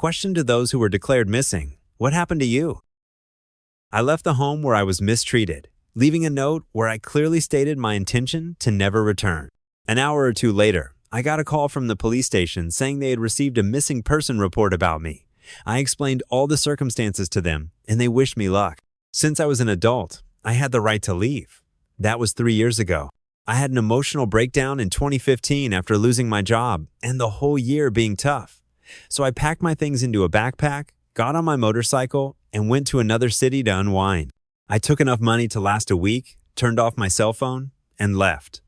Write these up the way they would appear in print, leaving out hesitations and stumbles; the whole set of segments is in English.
Question to those who were declared missing: what happened to you? I left the home where I was mistreated, leaving a note where I clearly stated my intention to never return. An hour or two later, I got a call from the police station saying they had received a missing person report about me. I explained all the circumstances to them, and they wished me luck. Since I was an adult, I had the right to leave. That was 3 years ago. I had an emotional breakdown in 2015 after losing my job and the whole year being tough. So I packed my things into a backpack, got on my motorcycle, and went to another city to unwind. I took enough money to last a week, turned off my cell phone, and left.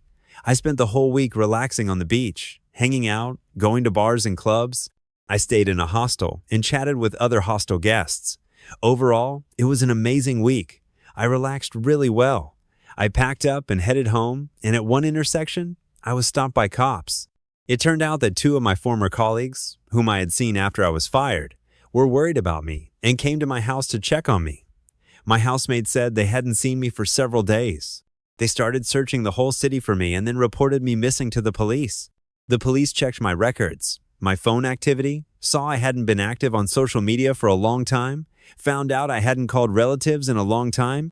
I spent the whole week relaxing on the beach, hanging out, going to bars and clubs. I stayed in a hostel and chatted with other hostel guests. Overall, it was an amazing week. I relaxed really well. I packed up and headed home, and at one intersection, I was stopped by cops. It turned out that 2 of my former colleagues, whom I had seen after I was fired, were worried about me and came to my house to check on me. My housemate said they hadn't seen me for several days. They started searching the whole city for me and then reported me missing to the police. The police checked my records, my phone activity, saw I hadn't been active on social media for a long time, found out I hadn't called relatives in a long time,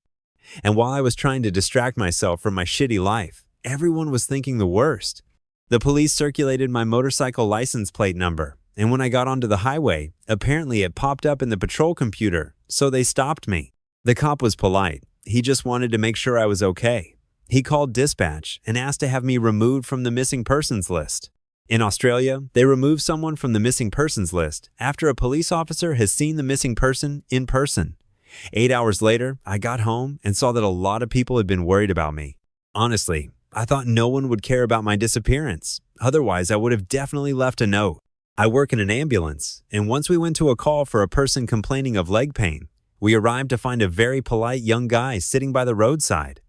and while I was trying to distract myself from my shitty life, everyone was thinking the worst. The police circulated my motorcycle license plate number, and when I got onto the highway, apparently it popped up in the patrol computer, so they stopped me. The cop was polite. He just wanted to make sure I was okay. He called dispatch and asked to have me removed from the missing persons list. In Australia, they remove someone from the missing persons list after a police officer has seen the missing person in person. 8 hours later, I got home and saw that a lot of people had been worried about me. Honestly, I thought no one would care about my disappearance. Otherwise, I would have definitely left a note. I work in an ambulance, and once we went to a call for a person complaining of leg pain, we arrived to find a very polite young guy sitting by the roadside.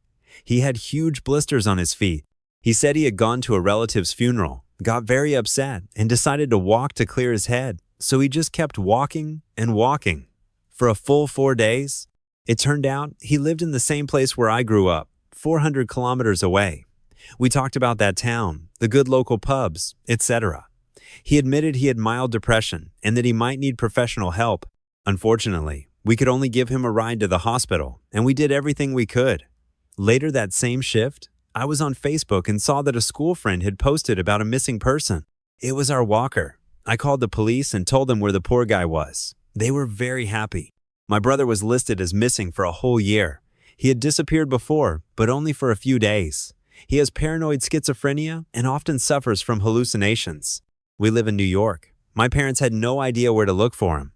He had huge blisters on his feet. He said he had gone to a relative's funeral, got very upset, and decided to walk to clear his head, so he just kept walking and walking. For a full 4 days, it turned out he lived in the same place where I grew up, 400 kilometers away. We talked about that town, the good local pubs, etc. He admitted he had mild depression and that he might need professional help. Unfortunately, we could only give him a ride to the hospital, and we did everything we could. Later that same shift, I was on Facebook and saw that a school friend had posted about a missing person. It was our walker. I called the police and told them where the poor guy was. They were very happy. My brother was listed as missing for a whole year. He had disappeared before, but only for a few days. He has paranoid schizophrenia and often suffers from hallucinations. We live in New York. My parents had no idea where to look for him.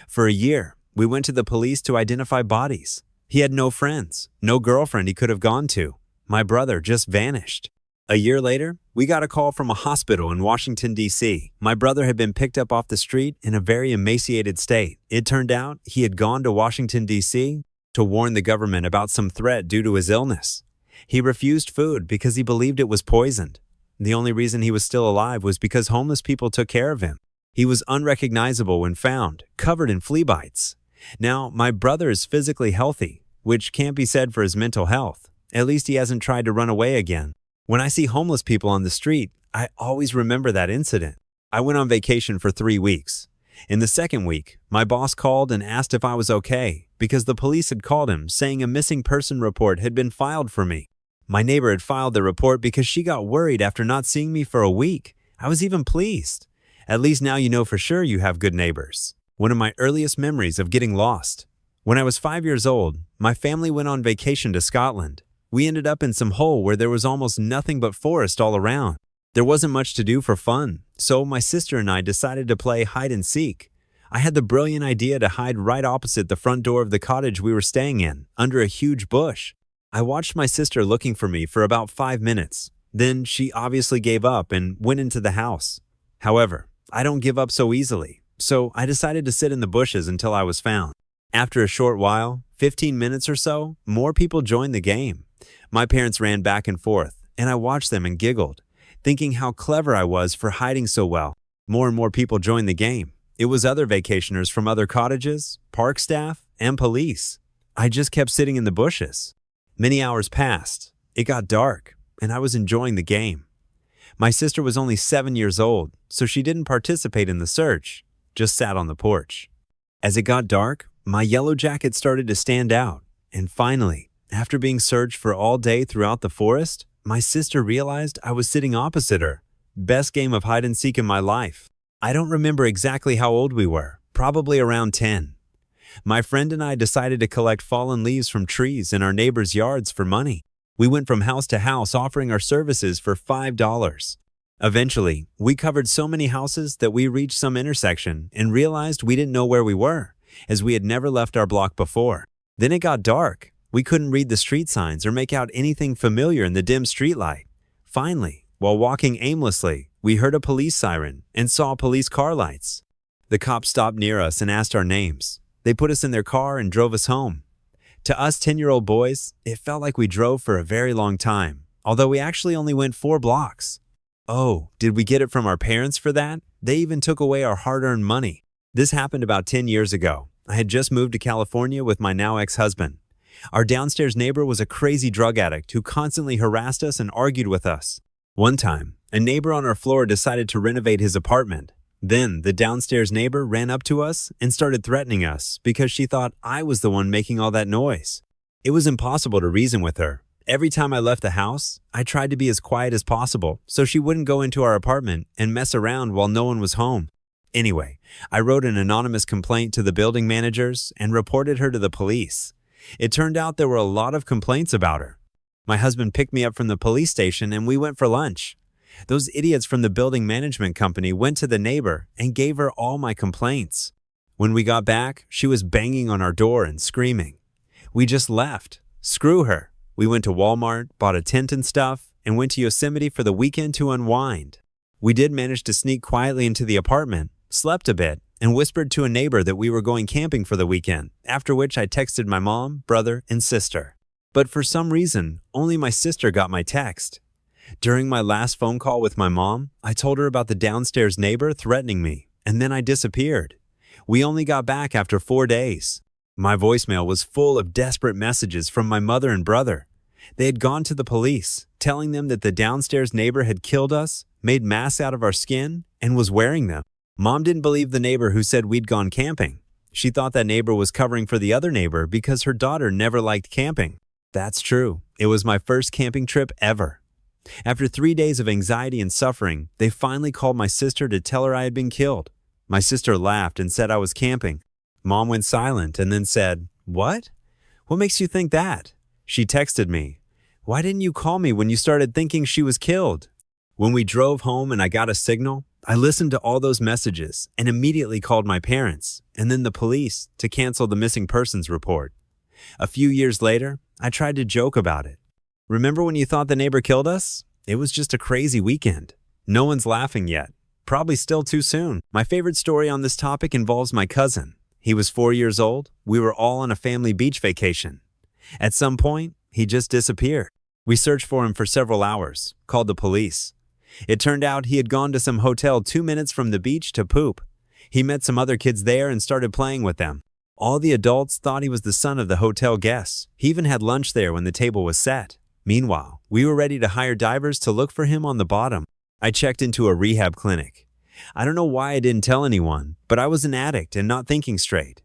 For a year, we went to the police to identify bodies. He had no friends, no girlfriend he could have gone to. My brother just vanished. A year later, we got a call from a hospital in Washington, D.C. My brother had been picked up off the street in a very emaciated state. It turned out he had gone to Washington, D.C. to warn the government about some threat due to his illness. He refused food because he believed it was poisoned. The only reason he was still alive was because homeless people took care of him. He was unrecognizable when found, covered in flea bites. Now, my brother is physically healthy, which can't be said for his mental health. At least he hasn't tried to run away again. When I see homeless people on the street, I always remember that incident. I went on vacation for 3 weeks. In the second week, my boss called and asked if I was okay because the police had called him saying a missing person report had been filed for me. My neighbor had filed the report because she got worried after not seeing me for a week. I was even pleased. At least now you know for sure you have good neighbors. One of my earliest memories of getting lost. When I was 5 years old, my family went on vacation to Scotland. We ended up in some hole where there was almost nothing but forest all around. There wasn't much to do for fun, so my sister and I decided to play hide and seek. I had the brilliant idea to hide right opposite the front door of the cottage we were staying in, under a huge bush. I watched my sister looking for me for about 5 minutes. Then she obviously gave up and went into the house. However, I don't give up so easily, so I decided to sit in the bushes until I was found. After a short while, 15 minutes or so, more people joined the game. My parents ran back and forth, and I watched them and giggled, thinking how clever I was for hiding so well. More and more people joined the game. It was other vacationers from other cottages, park staff, and police. I just kept sitting in the bushes. Many hours passed. It got dark, and I was enjoying the game. My sister was only 7 years old, so she didn't participate in the search. just sat on the porch. As it got dark, my yellow jacket started to stand out, and finally, after being searched for all day throughout the forest, my sister realized I was sitting opposite her. Best game of hide and seek in my life. I don't remember exactly how old we were, probably around 10. My friend and I decided to collect fallen leaves from trees in our neighbors' yards for money. We went from house to house offering our services for $5. Eventually, we covered so many houses that we reached some intersection and realized we didn't know where we were, as we had never left our block before. Then it got dark. We couldn't read the street signs or make out anything familiar in the dim streetlight. Finally, while walking aimlessly, we heard a police siren and saw police car lights. The cops stopped near us and asked our names. They put us in their car and drove us home. To us 10-year-old boys, it felt like we drove for a very long time, although we actually only went 4 blocks. Oh, did we get it from our parents for that? They even took away our hard-earned money. This happened about 10 years ago. I had just moved to California with my now ex-husband. Our downstairs neighbor was a crazy drug addict who constantly harassed us and argued with us. One time, a neighbor on our floor decided to renovate his apartment. Then, the downstairs neighbor ran up to us and started threatening us because she thought I was the one making all that noise. It was impossible to reason with her. Every time I left the house, I tried to be as quiet as possible so she wouldn't go into our apartment and mess around while no one was home. Anyway, I wrote an anonymous complaint to the building managers and reported her to the police. It turned out there were a lot of complaints about her. My husband picked me up from the police station and we went for lunch. Those idiots from the building management company went to the neighbor and gave her all my complaints. When we got back, she was banging on our door and screaming. We just left. Screw her. We went to Walmart, bought a tent and stuff, and went to Yosemite for the weekend to unwind. We did manage to sneak quietly into the apartment, slept a bit, and whispered to a neighbor that we were going camping for the weekend, after which I texted my mom, brother, and sister. But for some reason, only my sister got my text. During my last phone call with my mom, I told her about the downstairs neighbor threatening me, and then I disappeared. We only got back after 4 days. My voicemail was full of desperate messages from my mother and brother. They had gone to the police, telling them that the downstairs neighbor had killed us, made masks out of our skin, and was wearing them. Mom didn't believe the neighbor who said we'd gone camping. She thought that neighbor was covering for the other neighbor because her daughter never liked camping. That's true. It was my first camping trip ever. After 3 days of anxiety and suffering, they finally called my sister to tell her I had been killed. My sister laughed and said I was camping. Mom went silent and then said, "What? What makes you think that?" She texted me, "Why didn't you call me when you started thinking she was killed?" When we drove home and I got a signal, I listened to all those messages and immediately called my parents and then the police to cancel the missing persons report. A few years later, I tried to joke about it. Remember when you thought the neighbor killed us? It was just a crazy weekend. No one's laughing yet. Probably still too soon. My favorite story on this topic involves my cousin. He was 4 years old. We were all on a family beach vacation. At some point, he just disappeared. We searched for him for several hours, called the police. It turned out he had gone to some hotel 2 minutes from the beach to poop. He met some other kids there and started playing with them. All the adults thought he was the son of the hotel guests. He even had lunch there when the table was set. Meanwhile, we were ready to hire divers to look for him on the bottom. I checked into a rehab clinic. I don't know why I didn't tell anyone, but I was an addict and not thinking straight.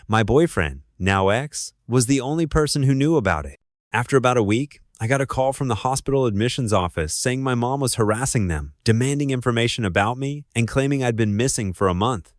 My boyfriend, now ex, was the only person who knew about it. After about a week, I got a call from the hospital admissions office saying my mom was harassing them, demanding information about me, and claiming I'd been missing for a month.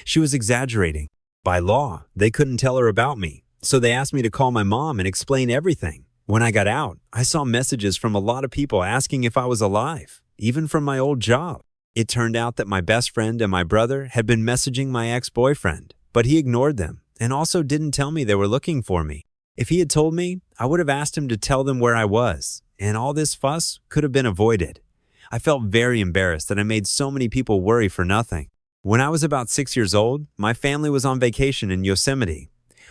She was exaggerating. By law, they couldn't tell her about me, so they asked me to call my mom and explain everything. When I got out, I saw messages from a lot of people asking if I was alive, even from my old job. It turned out that my best friend and my brother had been messaging my ex-boyfriend, but he ignored them and also didn't tell me they were looking for me. If he had told me, I would have asked him to tell them where I was, and all this fuss could have been avoided. I felt very embarrassed that I made so many people worry for nothing. When I was about 6 years old, my family was on vacation in Yosemite.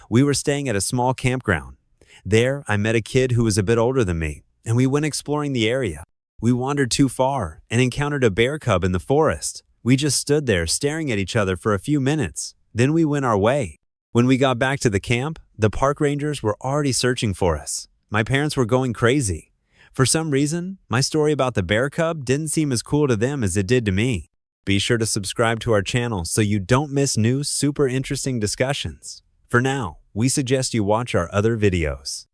We were staying at a small campground. There, I met a kid who was a bit older than me, and we went exploring the area. We wandered too far and encountered a bear cub in the forest. We just stood there staring at each other for a few minutes. Then we went our way. When we got back to the camp, the park rangers were already searching for us. My parents were going crazy. For some reason, my story about the bear cub didn't seem as cool to them as it did to me. Be sure to subscribe to our channel so you don't miss new super interesting discussions. For now, we suggest you watch our other videos.